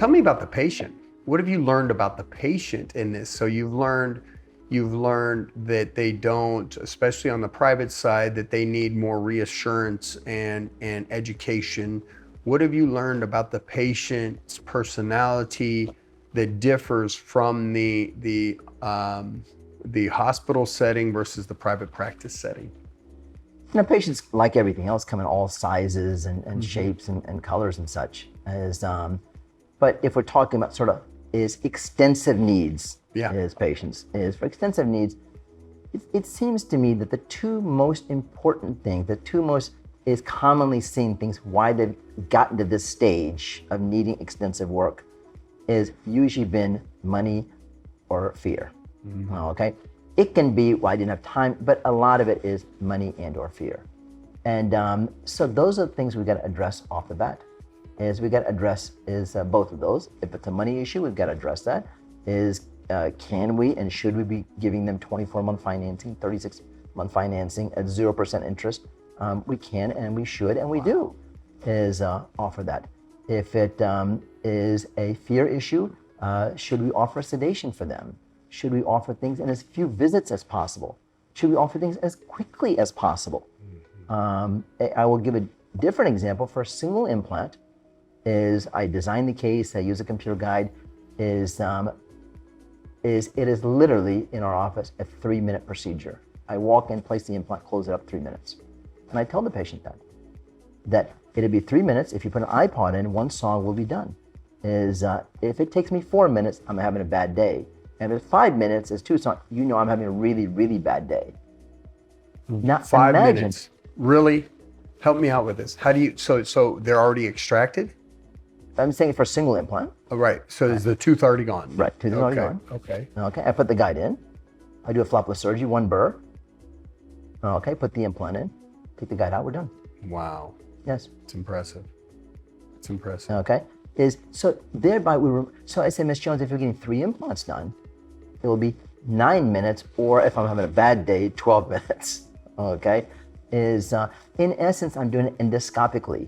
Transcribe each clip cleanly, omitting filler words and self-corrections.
tell me about the patient. What have you learned about the patient in this? So you've learned that they don't, especially on the private side, that they need more reassurance and education. What have you learned about the patient's personality that differs from the hospital setting versus the private practice setting? Patients, like everything else, come in all sizes and shapes and colors and such. But if we're talking about sort of is extensive needs, as patients is for extensive needs, it seems to me that the two most important things, the two most is commonly seen things why they've gotten to this stage of needing extensive work is usually been money or fear. Okay, it can be, well, I didn't have time, but a lot of it is money and or fear. And so those are the things we've got to address off the bat. We got to address both of those. If it's a money issue, we've got to address that. Can we and should we be giving them 24-month financing, 36-month financing at 0% interest? We can and we should and we do offer that. If it is a fear issue, should we offer sedation for them? Should we offer things in as few visits as possible? Should we offer things as quickly as possible? I will give a different example. For a single implant, I designed the case, I use a computer guide, it is literally in our office a 3-minute procedure. I walk in, place the implant, close it up, 3 minutes. And I tell the patient that it'll be 3 minutes. If you put an iPod in, one song will be done. If it takes me 4 minutes, I'm having a bad day. And if 5 minutes is 2 songs, I'm having a really, really bad day. Now, 5 minutes. Really? Help me out with this. How do you, so they're already extracted? I'm saying for a single implant. Oh, right. So is the tooth already gone? Right, tooth is already gone. Okay. Okay, I put the guide in. I do a flap surgery, 1 burr. Okay, put the implant in. Take the guide out, we're done. Wow. Yes. It's impressive. It's impressive. Okay. So thereby so I say, Ms. Jones, if you're getting 3 implants done, it will be 9 minutes, or if I'm having a bad day, 12 minutes. Okay. In essence, I'm doing it endoscopically.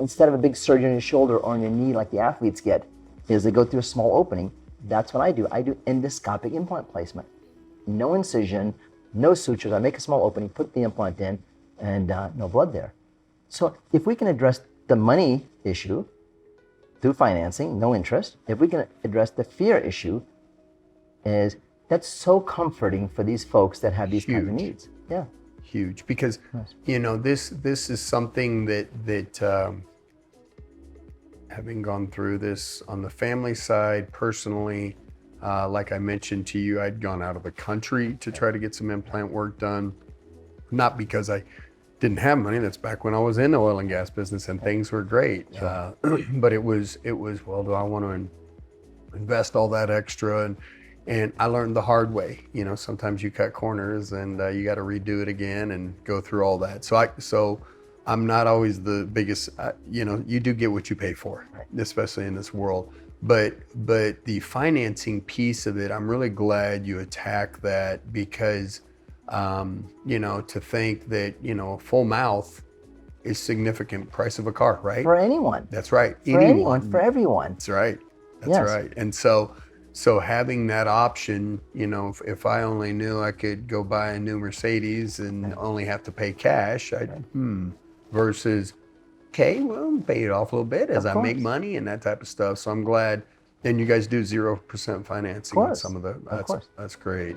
Instead of a big surgery on your shoulder or on your knee like the athletes get, they go through a small opening. That's what I do. I do endoscopic implant placement. No incision, no sutures. I make a small opening, put the implant in, and no blood there. So if we can address the money issue through financing, no interest, if we can address the fear issue, that's so comforting for these folks that have these kinds of needs. Yeah. Huge, because this is something that having gone through this on the family side personally, like I mentioned to you, I'd gone out of the country to try to get some implant work done, not because I didn't have money. That's back when I was in the oil and gas business and things were great. But it was well, do I want to invest all that extra? And I learned the hard way. Sometimes you cut corners and you got to redo it again and go through all that. So I'm not always the biggest, you do get what you pay for, especially in this world. But the financing piece of it, I'm really glad you attack that, because, to think that, a full mouth is significant price of a car, right? For anyone. That's right. For anyone, for everyone. That's right. That's right. And so having that option, if I only knew I could go buy a new Mercedes and only have to pay cash, versus, okay, well, pay it off a little bit as I make money and that type of stuff. So I'm glad. And you guys do 0% financing on some of the, that's great.